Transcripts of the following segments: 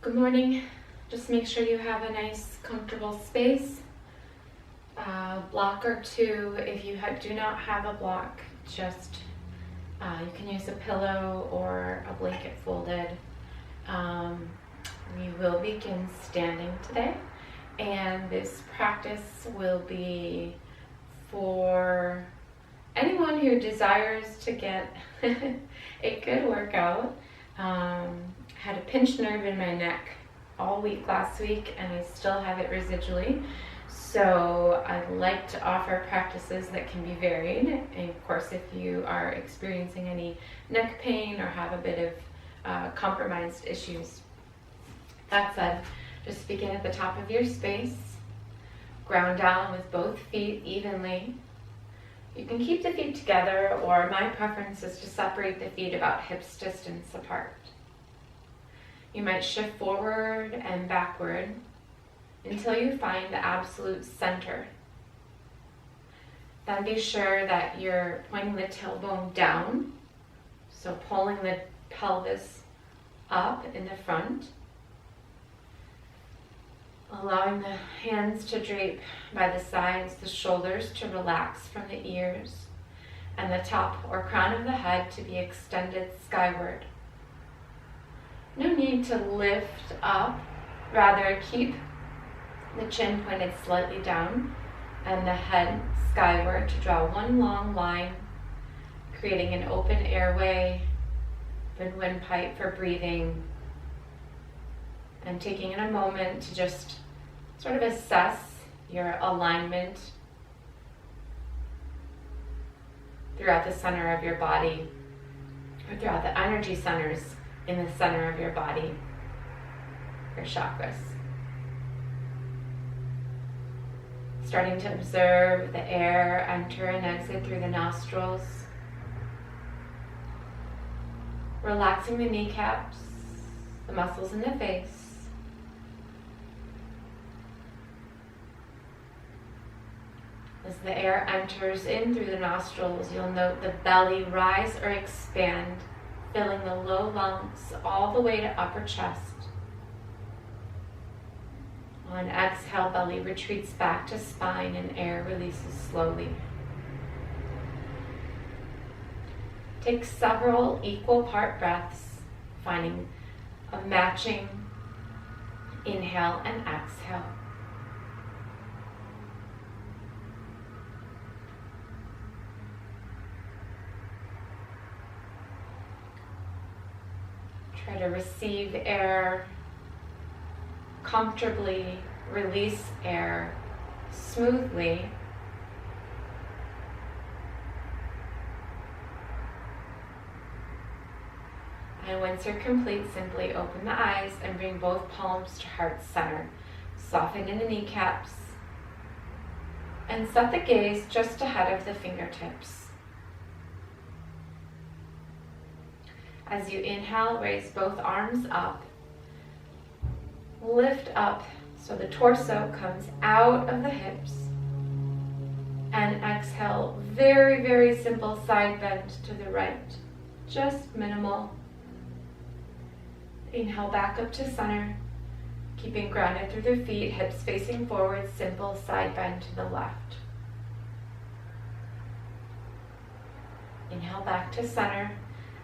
Good morning. Just make sure you have a nice, comfortable space. Block or two. If you do not have a block, just you can use a pillow or a blanket folded. We will begin standing today, and this practice will be for anyone who desires to get a good workout. Had a pinched nerve in my neck all week last week, and I still have it residually. So I'd like to offer practices that can be varied. And of course, if you are experiencing any neck pain or have a bit of compromised issues. That said, just begin at the top of your space. Ground down with both feet evenly. You can keep the feet together, or my preference is to separate the feet about hips distance apart. You might shift forward and backward until you find the absolute center. Then be sure that you're pointing the tailbone down, so pulling the pelvis up in the front. Allowing the hands to drape by the sides, the shoulders to relax from the ears, and the top or crown of the head to be extended skyward. No need to lift up, rather keep the chin pointed slightly down and the head skyward to draw one long line, creating an open airway, open windpipe for breathing, and taking in a moment to just sort of assess your alignment throughout the center of your body, or throughout the energy centers in the center of your body, your chakras. Starting to observe the air enter and exit through the nostrils. Relaxing the kneecaps, the muscles in the face. As the air enters in through the nostrils, you'll note the belly rise or expand, filling the low lungs all the way to upper chest. On exhale, belly retreats back to spine and air releases slowly. Take several equal part breaths, finding a matching inhale and exhale. Try to receive air comfortably, release air smoothly. And once you're complete, simply open the eyes and bring both palms to heart center. Soften in the kneecaps and set the gaze just ahead of the fingertips. As you inhale, raise both arms up. Lift up so the torso comes out of the hips. And exhale, very, very simple side bend to the right. Just minimal. Inhale back up to center. Keeping grounded through the feet, hips facing forward, simple side bend to the left. Inhale back to center.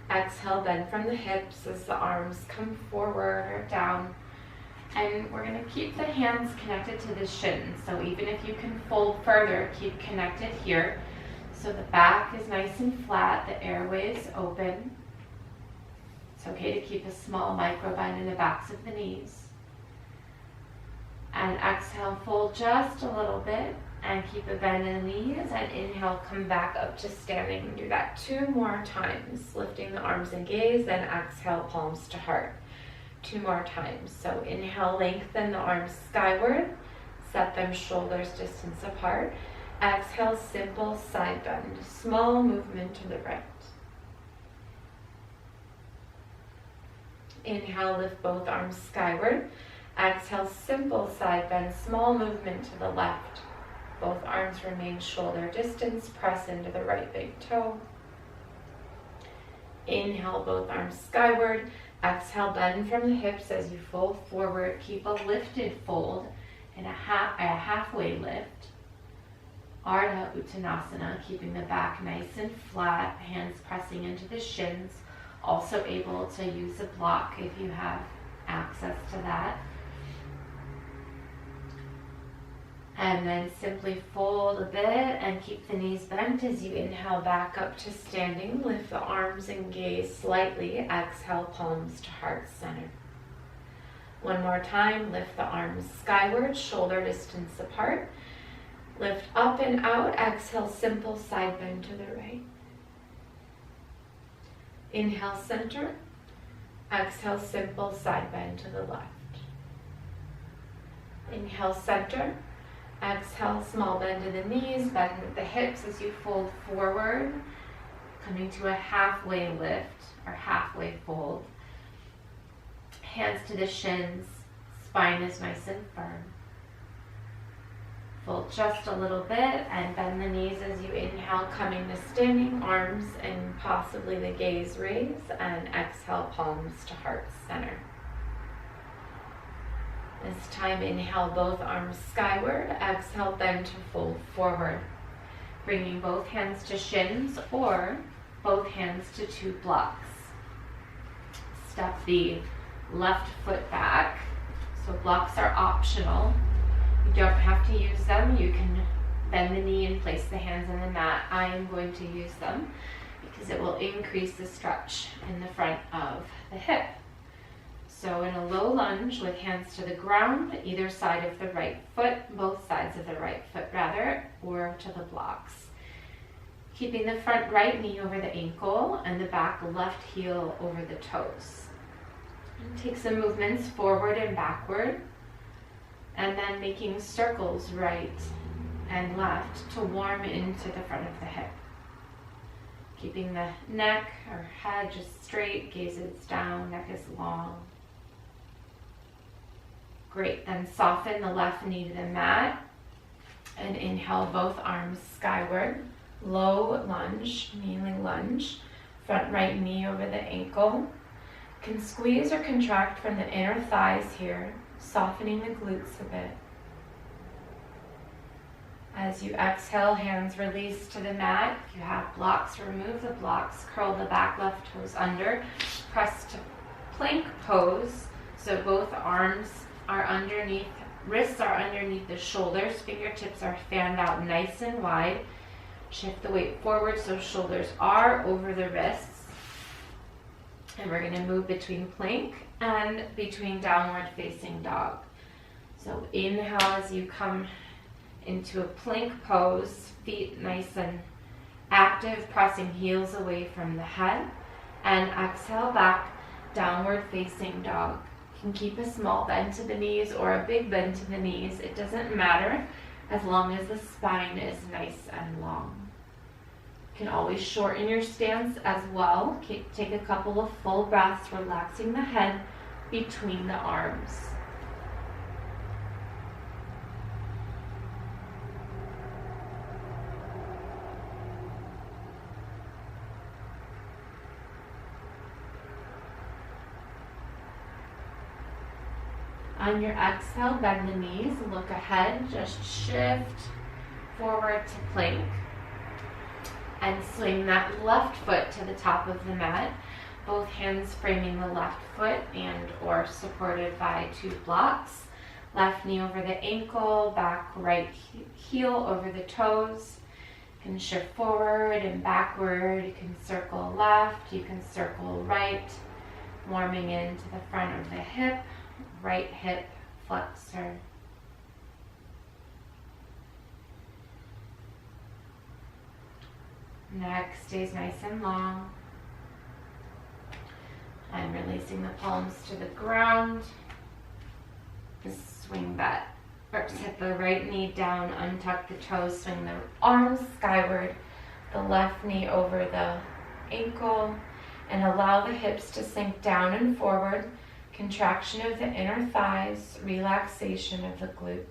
Exhale, bend from the hips as the arms come forward or down. And we're going to keep the hands connected to the shins. So even if you can fold further, keep connected here. So the back is nice and flat, the airway is open. It's okay to keep a small micro bend in the backs of the knees. And exhale, fold just a little bit and keep a bend in the knees, and inhale, come back up to standing. Do that 2 more times, lifting the arms and gaze, then exhale, palms to heart. 2 more times. So inhale, lengthen the arms skyward, set them shoulders distance apart. Exhale, simple side bend, small movement to the right. Inhale, lift both arms skyward. Exhale, simple side bend, small movement to the left. Both arms remain shoulder distance, press into the right big toe. Inhale, both arms skyward. Exhale, bend from the hips as you fold forward. Keep a lifted fold and a halfway lift. Ardha Uttanasana, keeping the back nice and flat, hands pressing into the shins. Also able to use a block if you have access to that. And then simply fold a bit and keep the knees bent as you inhale back up to standing. Lift the arms and gaze slightly. Exhale, palms to heart center. One more time, lift the arms skyward, shoulder distance apart. Lift up and out. Exhale, simple side bend to the right. Inhale, center. Exhale, simple side bend to the left. Inhale, center. Exhale, small bend to the knees, bend with the hips as you fold forward, coming to a halfway lift or halfway fold. Hands to the shins, spine is nice and firm. Fold just a little bit and bend the knees as you inhale, coming to standing, arms and possibly the gaze raise, and exhale, palms to heart center. This time, inhale, both arms skyward. Exhale, bend to fold forward. Bringing both hands to shins or both hands to two blocks. Step the left foot back. So blocks are optional. You don't have to use them. You can bend the knee and place the hands on the mat. I am going to use them because it will increase the stretch in the front of the hip. So in a low lunge with hands to the ground, either side of the right foot, both sides of the right foot rather, or to the blocks. Keeping the front right knee over the ankle and the back left heel over the toes. And take some movements forward and backward, and then making circles right and left to warm into the front of the hip. Keeping the neck or head just straight, gaze is down, neck is long. Great, then soften the left knee to the mat and inhale both arms skyward. Low lunge, kneeling lunge. Front right knee over the ankle. Can squeeze or contract from the inner thighs here, softening the glutes a bit. As you exhale, hands release to the mat. If you have blocks, remove the blocks. Curl the back left toes under. Press to plank pose. So both arms are underneath, wrists are underneath the shoulders, fingertips are fanned out nice and wide. Shift the weight forward so shoulders are over the wrists. And we're going to move between plank and between downward facing dog. So inhale as you come into a plank pose, feet nice and active, pressing heels away from the head. And exhale back, downward facing dog. You can keep a small bend to the knees or a big bend to the knees. It doesn't matter as long as the spine is nice and long. You can always shorten your stance as well. Take a couple of full breaths, relaxing the head between the arms. On your exhale, bend the knees, look ahead, just shift forward to plank. And swing that left foot to the top of the mat. Both hands framing the left foot and or supported by two blocks. Left knee over the ankle, back right heel over the toes. You can shift forward and backward. You can circle left, you can circle right. Warming into the front of the hip. Right hip flexor. Neck stays nice and long. And releasing the palms to the ground. Just swing that, or hit the right knee down, untuck the toes, swing the arms skyward, the left knee over the ankle, and allow the hips to sink down and forward. Contraction of the inner thighs, relaxation of the glutes.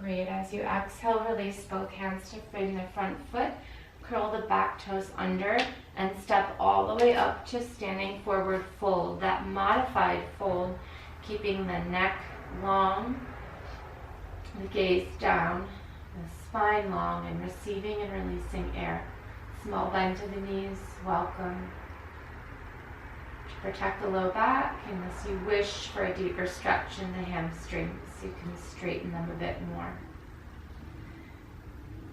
Great. As you exhale, release both hands to frame the front foot. Curl the back toes under and step all the way up to standing forward fold. That modified fold, keeping the neck long, the gaze down, the spine long, and receiving and releasing air. Small bend to the knees, welcome. To protect the low back, unless you wish for a deeper stretch in the hamstrings, you can straighten them a bit more.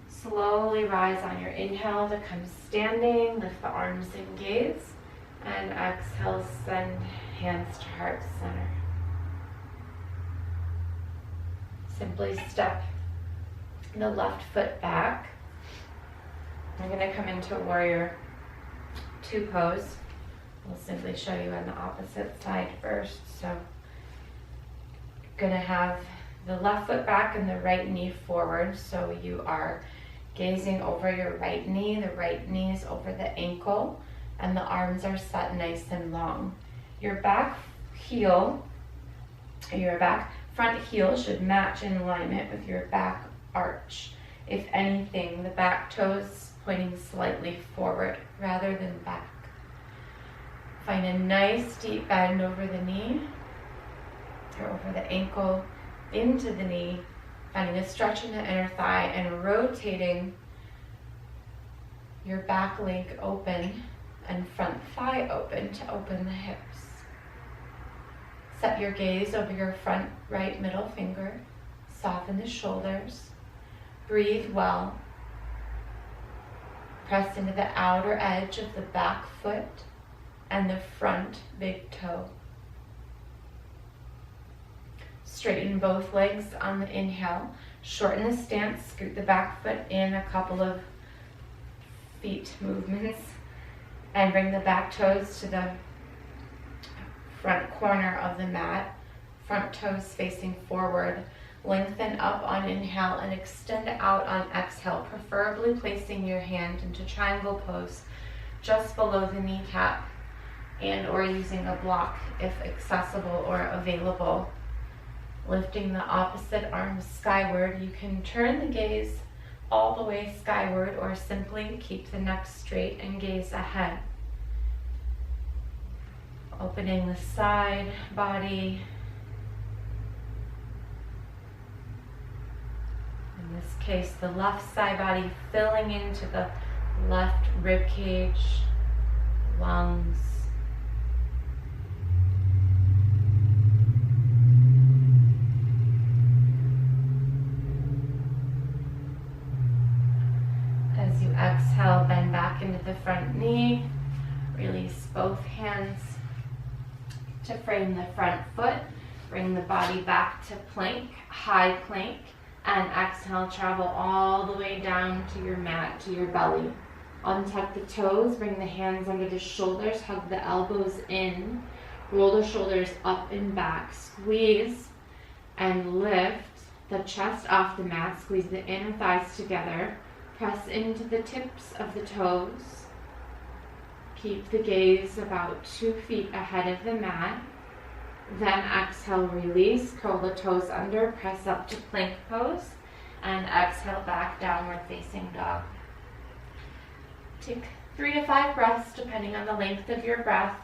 Slowly rise on your inhale to come standing, lift the arms and gaze, and exhale, send hands to heart center. Simply step the left foot back. I'm going to come into warrior two pose. We'll simply show you on the opposite side first. So you're going to have the left foot back and the right knee forward. So you are gazing over your right knee. The right knee is over the ankle and the arms are set nice and long. Your back heel, your back front heel should match in alignment with your back arch. If anything, the back toes pointing slightly forward rather than back. Find a nice deep bend over the knee or over the ankle, into the knee, finding a stretch in the inner thigh and rotating your back leg open and front thigh open to open the hips. Set your gaze over your front right middle finger. Soften the shoulders. Breathe well. Press into the outer edge of the back foot and the front big toe. Straighten both legs on the inhale. Shorten the stance. Scoot the back foot in a couple of feet movements and bring the back toes to the front corner of the mat. Front toes facing forward. Lengthen up on inhale and extend out on exhale, preferably placing your hand into triangle pose just below the kneecap and or using a block if accessible or available. Lifting the opposite arm skyward, you can turn the gaze all the way skyward or simply keep the neck straight and gaze ahead. Opening the side body. In this case, the left side body filling into the left rib cage, lungs. As you exhale, bend back into the front knee. Release both hands to frame the front foot. Bring the body back to plank, high plank. And exhale, travel all the way down to your mat, to your belly. Untuck the toes, bring the hands under the shoulders, hug the elbows in, roll the shoulders up and back, squeeze and lift the chest off the mat, squeeze the inner thighs together, press into the tips of the toes. Keep the gaze about 2 feet ahead of the mat. Then exhale, release, curl the toes under, press up to plank pose, and exhale back, downward facing dog. Take 3 to 5 breaths depending on the length of your breath.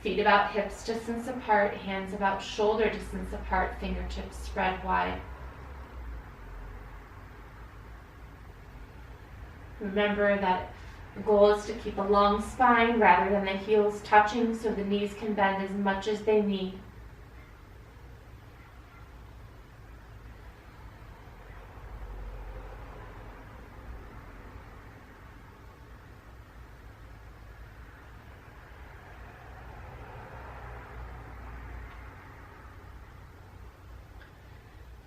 Feet about hips distance apart, hands about shoulder distance apart, fingertips spread wide. Remember that the goal is to keep a long spine rather than the heels touching so the knees can bend as much as they need.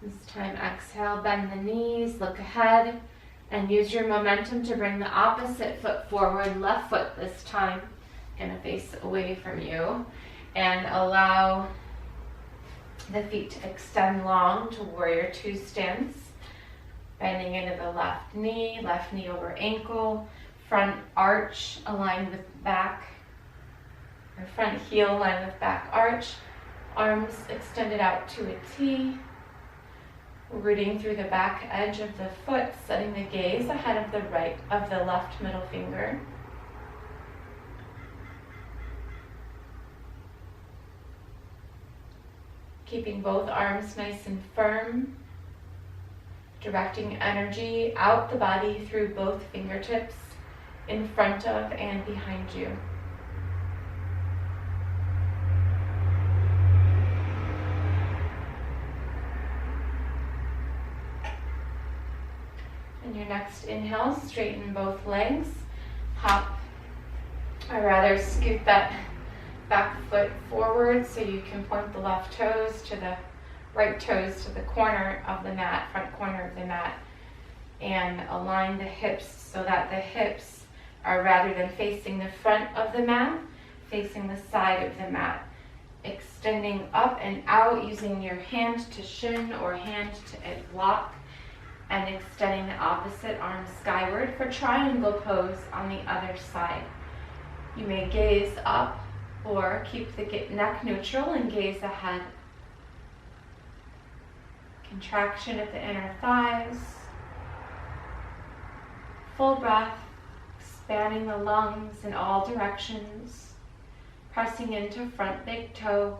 This time, exhale, bend the knees, look ahead, and use your momentum to bring the opposite foot forward, left foot this time, gonna face away from you, and allow the feet to extend long to warrior two stance, bending into the left knee over ankle, front arch aligned with back, or front heel aligned with back arch, arms extended out to a T. Rooting through the back edge of the foot, setting the gaze ahead of the left middle finger. Keeping both arms nice and firm, directing energy out the body through both fingertips, in front of and behind you. And your next inhale, straighten both legs, scoot that back foot forward so you can point the left toes to the right toes to the corner of the mat, front corner of the mat, and align the hips so that the hips are, rather than facing the front of the mat, facing the side of the mat. Extending up and out using your hand to shin or hand to a block, and extending the opposite arm skyward for triangle pose on the other side. You may gaze up or keep the neck neutral and gaze ahead. Contraction at the inner thighs. Full breath, expanding the lungs in all directions, pressing into front big toe.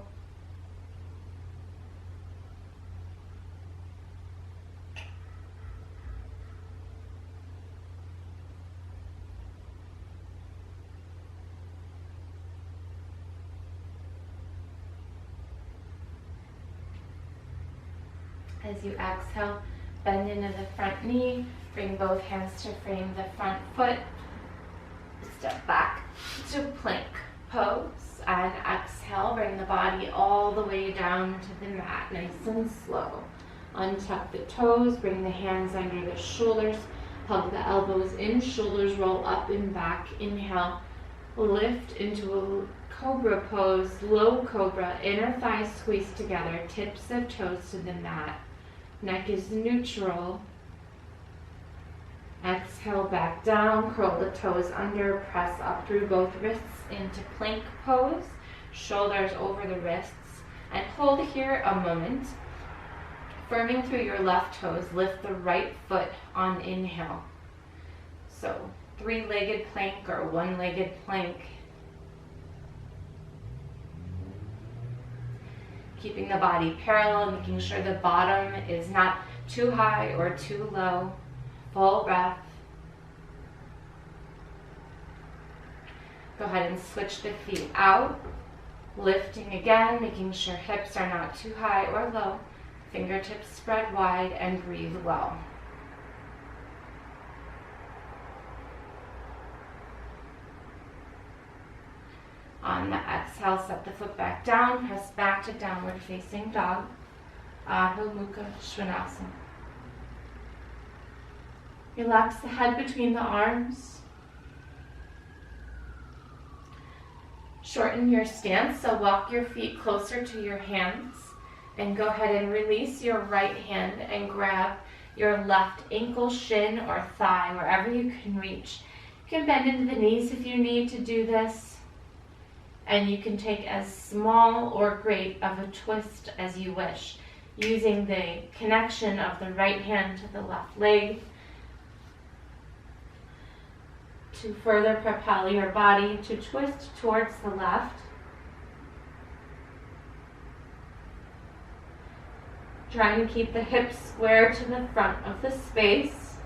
As you exhale, bend into the front knee, bring both hands to frame the front foot, step back to plank pose, and exhale, bring the body all the way down to the mat, nice and slow. Untuck the toes, bring the hands under the shoulders, hug the elbows in, shoulders roll up and back. Inhale, lift into a cobra pose, low cobra, inner thighs squeeze together, tips of toes to the mat. Neck is neutral. Exhale, back down, curl the toes under, press up through both wrists into plank pose, shoulders over the wrists, and hold here a moment. Firming through your left toes, lift the right foot on inhale. So, three-legged plank or one-legged plank. Keeping the body parallel, making sure the bottom is not too high or too low. Full breath. Go ahead and switch the feet out. Lifting again, making sure hips are not too high or low. Fingertips spread wide, and breathe well. On the exhale, set the foot back down, press back to downward facing dog. Ardha Uttanasana. Relax the head between the arms. Shorten your stance, so walk your feet closer to your hands. And go ahead and release your right hand and grab your left ankle, shin, or thigh, wherever you can reach. You can bend into the knees if you need to do this. And you can take as small or great of a twist as you wish, using the connection of the right hand to the left leg to further propel your body to twist towards the left. Try and keep the hips square to the front of the space.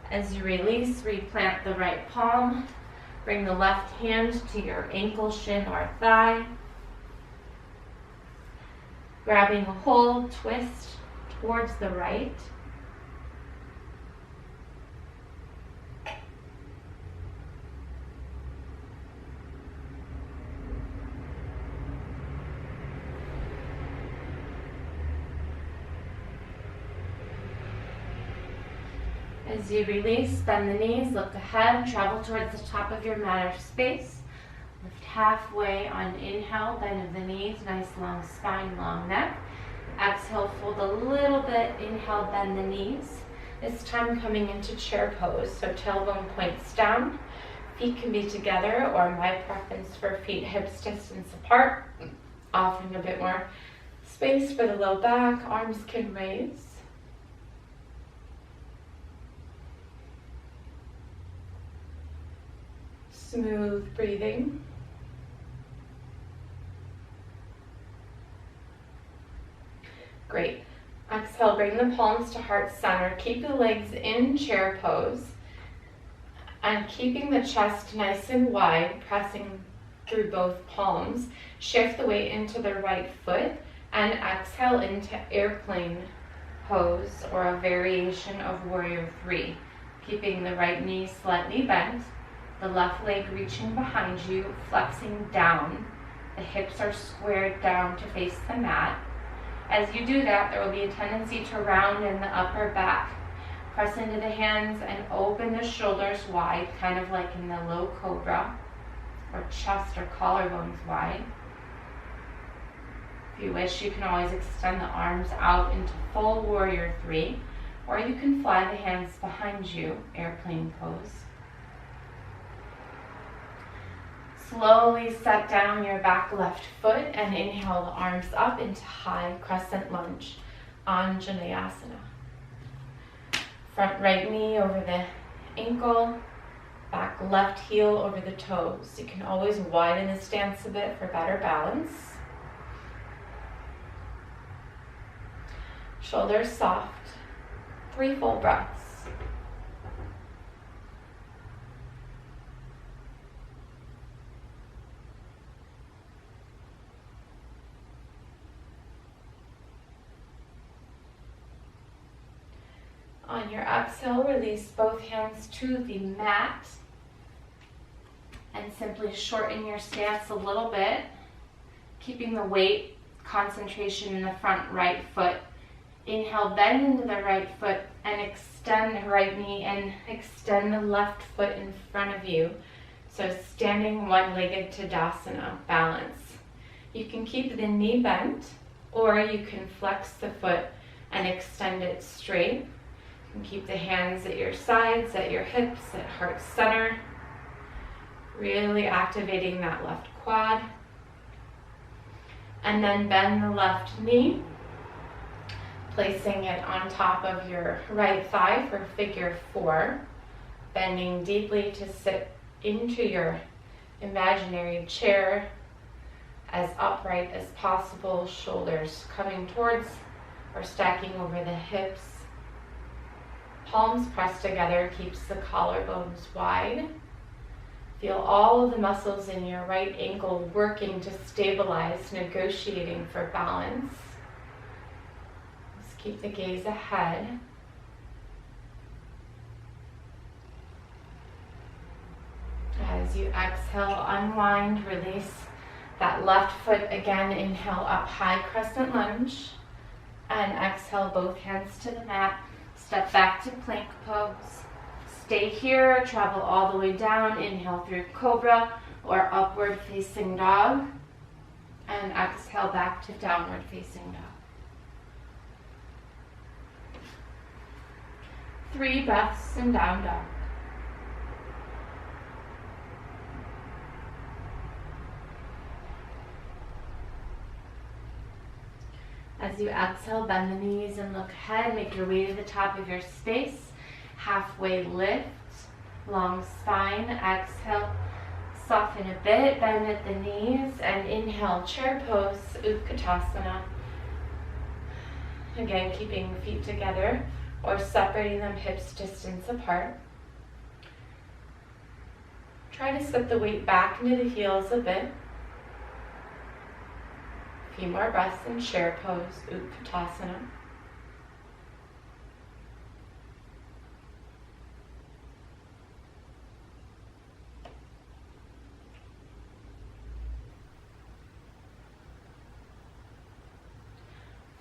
As you release, replant the right palm. Bring the left hand to your ankle, shin, or thigh. Grabbing a hold, twist towards the right. As you release, bend the knees, look ahead, travel towards the top of your mat or space. Lift halfway on inhale, bend of the knees, nice long spine, long neck. Exhale, fold a little bit, inhale, bend the knees. This time coming into chair pose, so tailbone points down. Feet can be together, or my preference for feet hips distance apart. offering a bit more space for the low back. Arms can raise. Smooth breathing. Great. Exhale, bring the palms to heart center. Keep the legs in chair pose. And keeping the chest nice and wide, pressing through both palms. Shift the weight into the right foot and exhale into airplane pose or a variation of warrior 3. Keeping the right knee slightly bent, the left leg reaching behind you, flexing down. The hips are squared down to face the mat. As you do that, there will be a tendency to round in the upper back. Press into the hands and open the shoulders wide, kind of like in the low cobra, or chest or collarbones wide. If you wish, you can always extend the arms out into full warrior 3, or you can fly the hands behind you, airplane pose. Slowly set down your back left foot and inhale the arms up into high crescent lunge, Anjaneyasana. Front right knee over the ankle, back left heel over the toes. You can always widen the stance a bit for better balance. Shoulders soft. 3 full breaths. On your exhale, release both hands to the mat and simply shorten your stance a little bit, keeping the weight concentration in the front right foot. Inhale, bend into the right foot and extend the right knee and extend the left foot in front of you. So standing one-legged Tadasana, balance. You can keep the knee bent or you can flex the foot and extend it straight. You can keep the hands at your sides, at your hips, at heart center. Really activating that left quad. And then bend the left knee, placing it on top of your right thigh for figure 4. Bending deeply to sit into your imaginary chair as upright as possible, shoulders coming towards or stacking over the hips. Palms pressed together keeps the collarbones wide. Feel all of the muscles in your right ankle working to stabilize, negotiating for balance. Just keep the gaze ahead. As you exhale, unwind, release that left foot again. Inhale up, high crescent lunge. And exhale, both hands to the mat. Step back to plank pose. Stay here, travel all the way down. Inhale through cobra or upward facing dog. And exhale back to downward facing dog. 3 breaths and down dog. As you exhale, bend the knees and look ahead. Make your way to the top of your space. Halfway lift, long spine. Exhale, soften a bit, bend at the knees, and inhale, chair pose, Uttanasana. Again, keeping feet together or separating them hips distance apart. Try to set the weight back into the heels a bit. A few more breaths in chair pose, Uttanasana.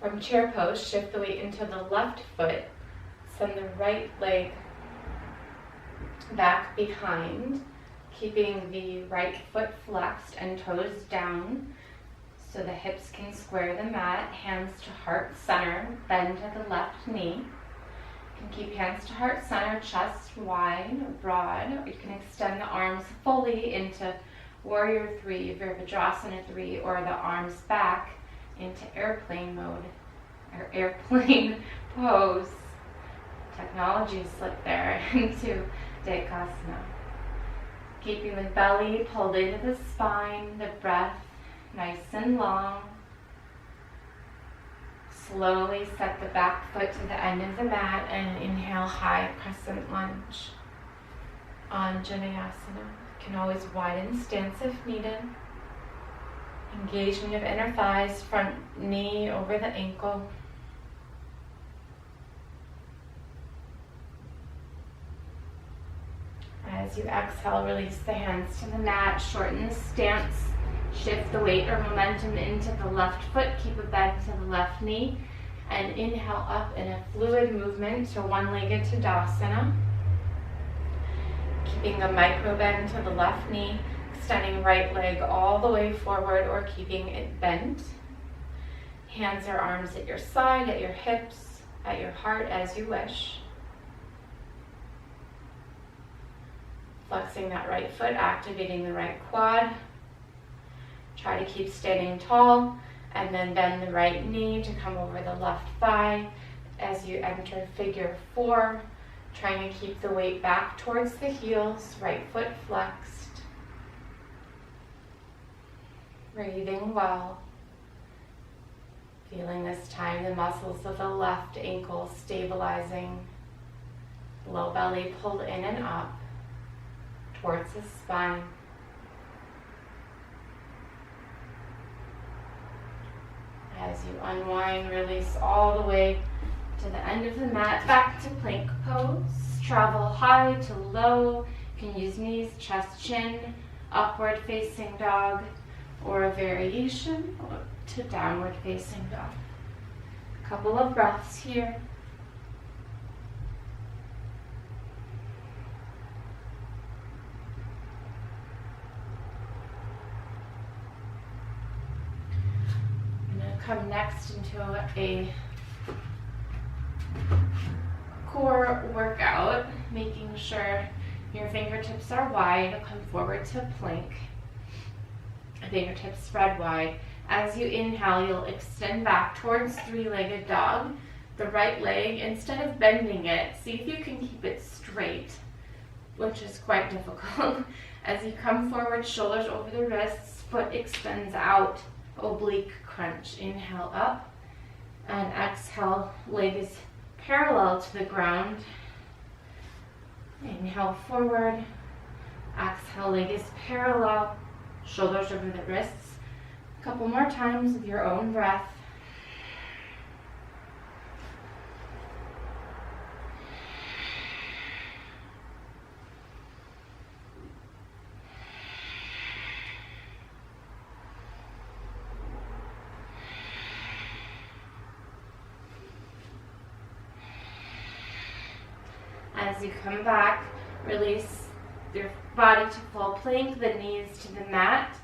From chair pose, shift the weight into the left foot. Send the right leg back behind, keeping the right foot flexed and toes down so the hips can square the mat. Hands to heart center, bend to the left knee. You can keep hands to heart center, chest wide, broad, or you can extend the arms fully into Warrior 3, Virabhadrasana 3, or the arms back into airplane mode, or airplane pose. Technology slipped there into Dekasana. Keeping the belly pulled into the spine, the breath nice and long. Slowly set the back foot to the end of the mat and inhale high crescent lunge. Anjaneyasana. You can always widen the stance if needed. Engagement of inner thighs, front knee over the ankle. As you exhale, release the hands to the mat, shorten the stance, shift the weight or momentum into the left foot, keep a bend to the left knee, and inhale up in a fluid movement to one-legged Tadasana. Keeping a micro bend to the left knee, extending right leg all the way forward or keeping it bent. Hands or arms at your side, at your hips, at your heart as you wish. Flexing that right foot, activating the right quad. Try to keep standing tall, and then bend the right knee to come over the left thigh as you enter figure 4, trying to keep the weight back towards the heels, right foot flexed. Breathing well. Feeling this time the muscles of the left ankle stabilizing. Low belly pulled in and up towards the spine. As you unwind, release all the way to the end of the mat, back to plank pose. Travel high to low. You can use knees, chest, chin, upward facing dog, or a variation to downward facing dog. A couple of breaths here. Come next into a core workout, making sure your fingertips are wide. Come forward to plank. Fingertips spread wide. As you inhale, you'll extend back towards three-legged dog. The right leg, instead of bending it, see if you can keep it straight, which is quite difficult. As you come forward, shoulders over the wrists, foot extends out. Oblique crunch. Inhale up and exhale, leg is parallel to the ground. Inhale forward, exhale, leg is parallel, shoulders over the wrists. A couple more times with your own breath. As you come back, release your body to full plank, the knees to the mat.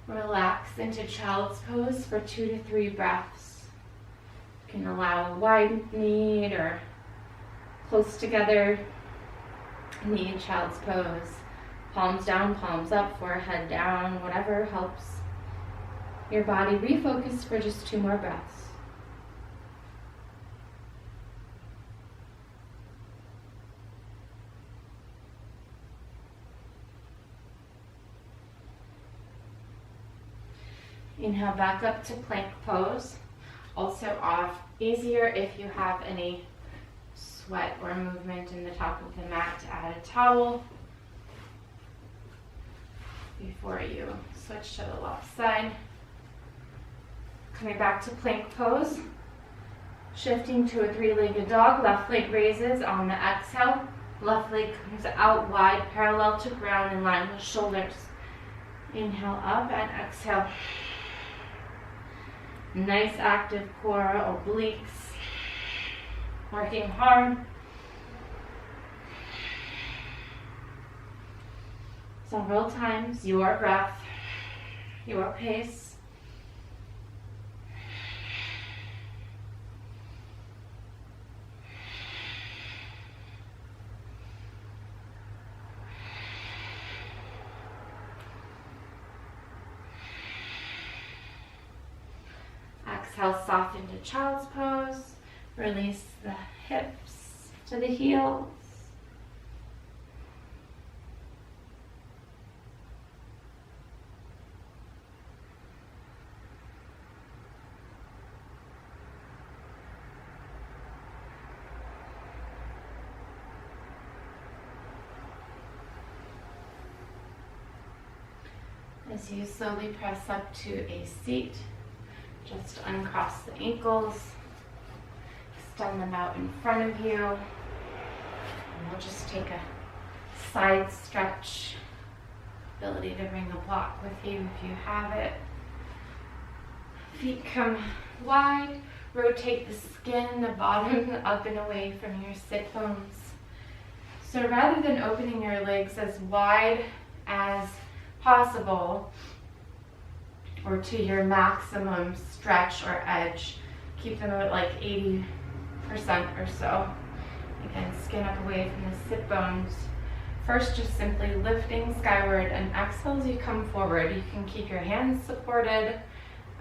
Relax into child's pose for 2 to 3 breaths. You can allow a wide knee or close together knee in child's pose. Palms down, palms up, forehead down, whatever helps your body refocus for just 2 more breaths. Inhale back up to plank pose. Also easier if you have any sweat or movement in the top of the mat to add a towel before you switch to the left side. Coming back to plank pose. Shifting to a 3-legged dog. Left leg raises on the exhale. Left leg comes out wide, parallel to ground in line with shoulders. Inhale up and exhale. Nice active core, obliques, working hard. Several times, your breath, your pace. exhale, soften to child's pose. Release the hips to the heels. As you slowly press up to a seat, just uncross the ankles, extend them out in front of you, and we'll just take a side stretch. Ability to bring a block with you if you have it. Feet come wide, rotate the skin, the bottom up and away from your sit bones. So rather than opening your legs as wide as possible, or to your maximum stretch or edge, keep them at like 80% or so. Again, skin up away from the sit bones. First, just simply lifting skyward, and exhale as you come forward. You can keep your hands supported.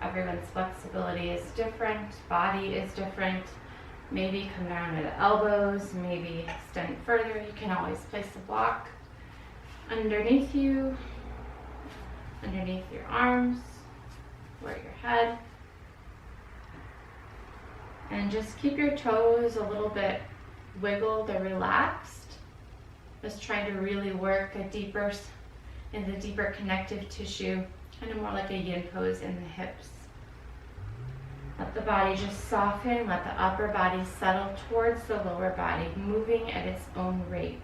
Everyone's flexibility is different, body is different. Maybe come down to the elbows, maybe extend further. You can always place a block underneath you, underneath your arms, or your head. And just keep your toes a little bit wiggled or relaxed. Just trying to really work in the deeper connective tissue, kind of more like a yin pose in the hips. Let the body just soften, let the upper body settle towards the lower body, moving at its own rate.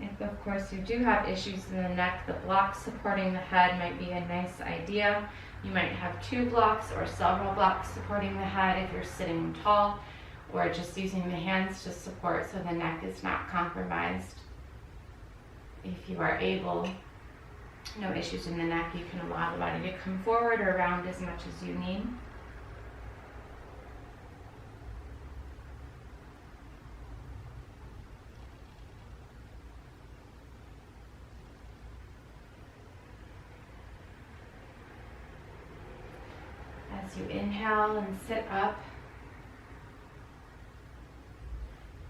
If, of course, you do have issues in the neck, the block supporting the head might be a nice idea. You might have 2 blocks or several blocks supporting the head if you're sitting tall, or just using the hands to support so the neck is not compromised. If you are able, no issues in the neck, you can allow the body to come forward or round as much as you need. As you inhale and sit up,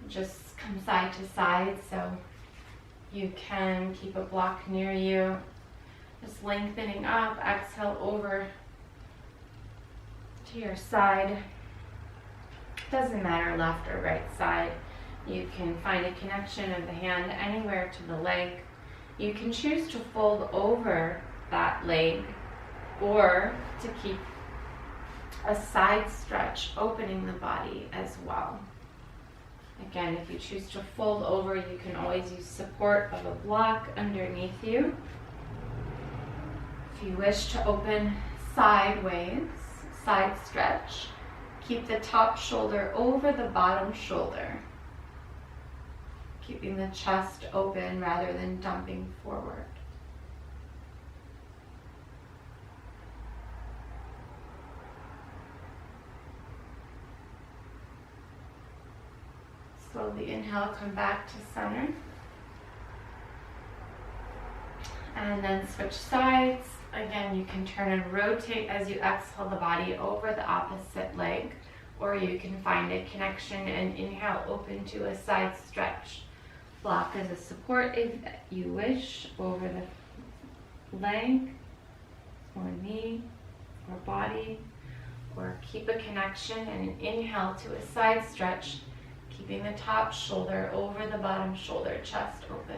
just come side to side so you can keep a block near you. Just lengthening up, exhale over to your side. Doesn't matter left or right side. You can find a connection of the hand anywhere to the leg. You can choose to fold over that leg or to keep a side stretch, opening the body as well. Again, if you choose to fold over, you can always use support of a block underneath you. If you wish to open sideways, side stretch, keep the top shoulder over the bottom shoulder, keeping the chest open rather than dumping forward. Slowly inhale, come back to center. And then switch sides. Again, you can turn and rotate as you exhale the body over the opposite leg, or you can find a connection and inhale, open to a side stretch. Block as a support if you wish over the leg or knee or body, or keep a connection and an inhale to a side stretch, keeping the top shoulder over the bottom shoulder, chest open.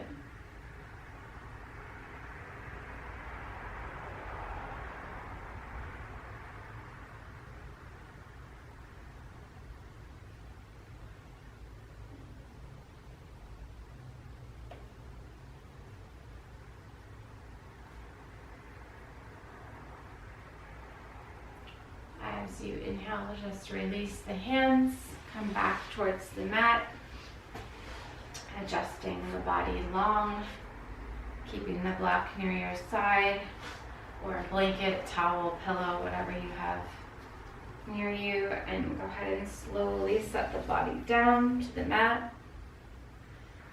As you inhale, just release the hands. Come back towards the mat, adjusting the body long, keeping the block near your side, or a blanket, towel, pillow, whatever you have near you, and go ahead and slowly set the body down to the mat.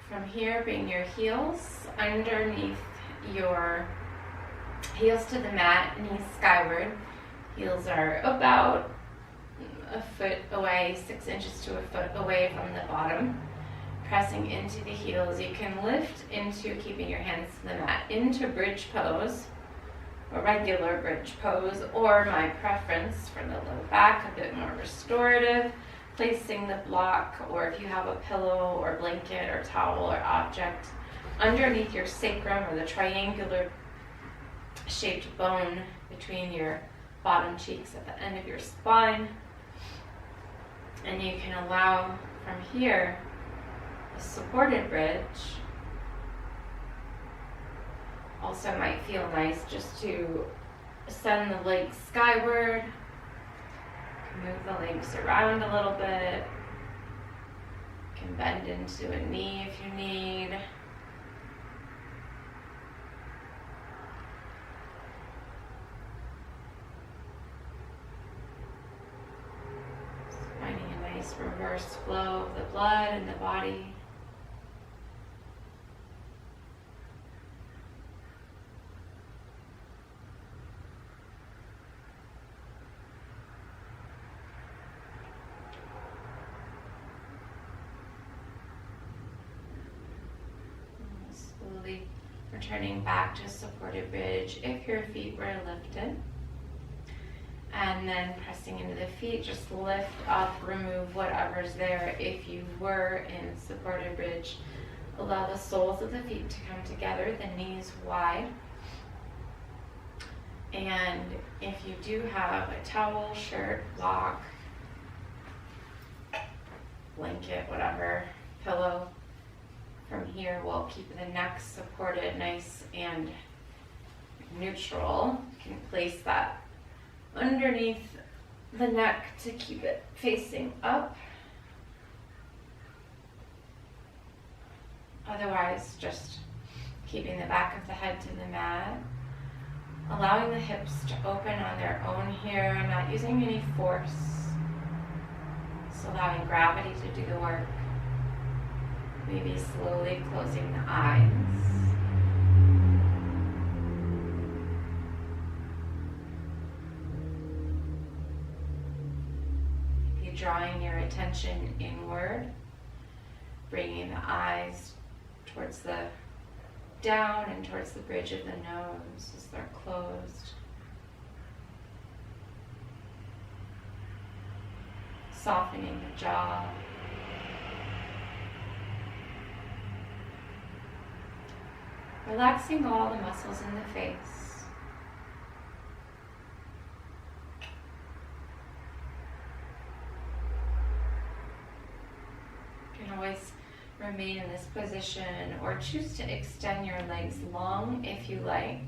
From here, bring your heels underneath your heels to the mat, knees skyward. Heels are about a foot away, 6 inches to a foot away from the bottom. Pressing into the heels, you can lift into keeping your hands to the mat, into bridge pose, a regular bridge pose, or my preference for the low back, a bit more restorative, placing the block, or if you have a pillow or blanket or towel or object underneath your sacrum or the triangular shaped bone between your bottom cheeks at the end of your spine. And you can allow from here a supported bridge. Also might feel nice just to send the legs skyward. Move the legs around a little bit. You can bend into a knee if you need. Just finding a nice reverse flow of the blood in the body. Slowly returning back to supported bridge if your feet were lifted. And then pressing into the feet, just lift up, remove whatever's there. If you were in supported bridge, allow the soles of the feet to come together, the knees wide. And if you do have a towel, shirt, block, blanket, whatever, pillow, from here we'll keep the neck supported nice and neutral. You can place that underneath the neck to keep it facing up. Otherwise, just keeping the back of the head to the mat. Allowing the hips to open on their own here, not using any force. Just allowing gravity to do the work. Maybe slowly closing the eyes. Maybe drawing your attention inward, bringing the eyes towards the down and towards the bridge of the nose as they're closed. Softening the jaw. Relaxing all the muscles in the face. You can always remain in this position or choose to extend your legs long if you like.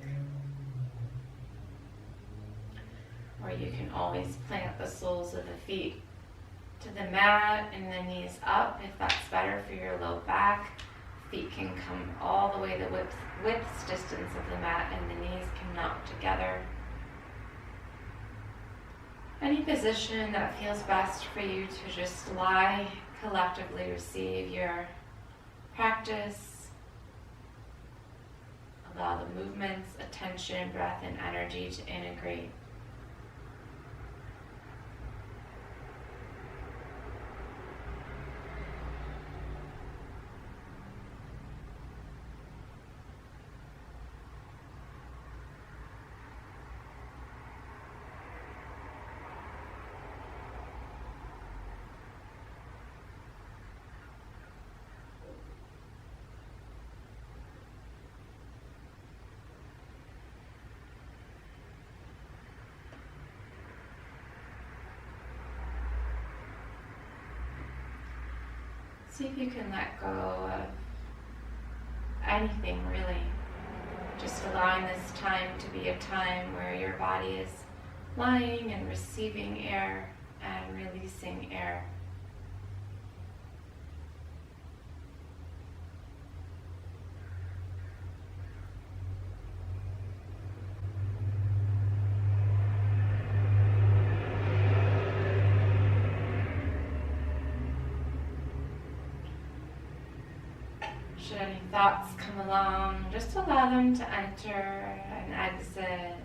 Or you can always plant the soles of the feet to the mat and the knees up if that's better for your low back. Feet can come all the way the width distance of the mat and the knees can knock together. Any position that feels best for you to just lie, collectively receive your practice. Allow the movements, attention, breath, and energy to integrate. See if you can let go of anything really. Just allowing this time to be a time where your body is lying and receiving air and releasing air. any thoughts come along, just allow them to enter and exit.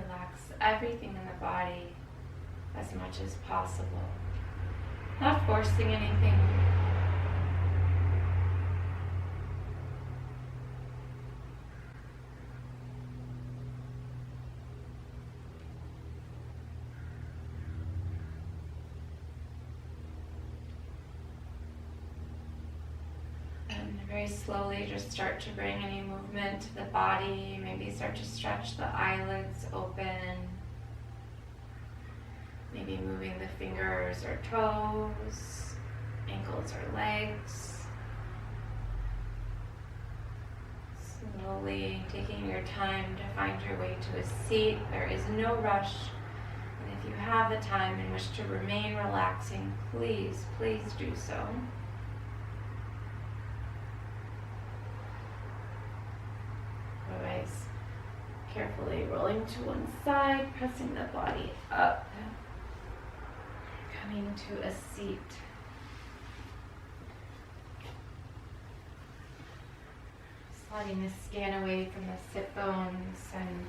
Relax everything in the body as much as possible. Not forcing anything. Very slowly just start to bring any movement to the body. Maybe start to stretch the eyelids open. Maybe moving the fingers or toes, ankles or legs. Slowly taking your time to find your way to a seat. There is no rush. And if you have the time in which to remain relaxing, please, please do so. Otherwise, carefully rolling to one side, pressing the body up, coming to a seat. Sliding the skin away from the sit bones and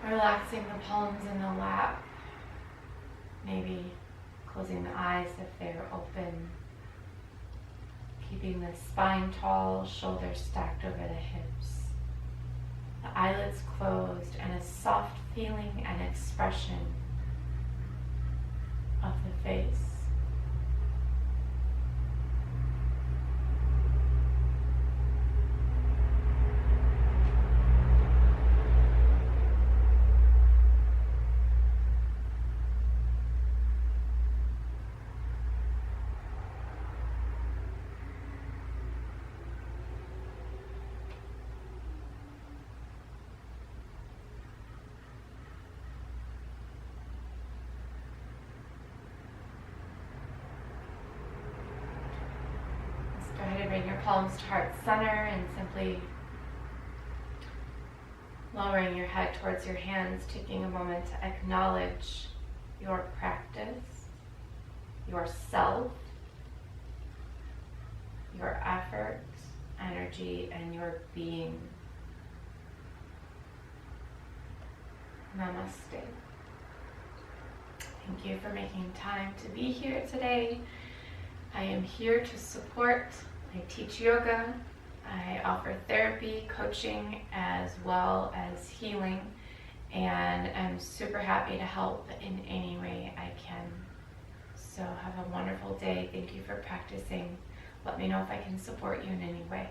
relaxing the palms in the lap. Maybe closing the eyes if they're open. Keeping the spine tall, shoulders stacked over the hips. The eyelids closed and a soft feeling and expression of the face. Go ahead and bring your palms to heart center and simply lowering your head towards your hands, taking a moment to acknowledge your practice, yourself, your effort, energy, and your being. Namaste. Thank you for making time to be here today. I am here to support. I teach yoga. I offer therapy, coaching, as well as healing, and I'm super happy to help in any way I can. So have a wonderful day. Thank you for practicing. Let me know if I can support you in any way.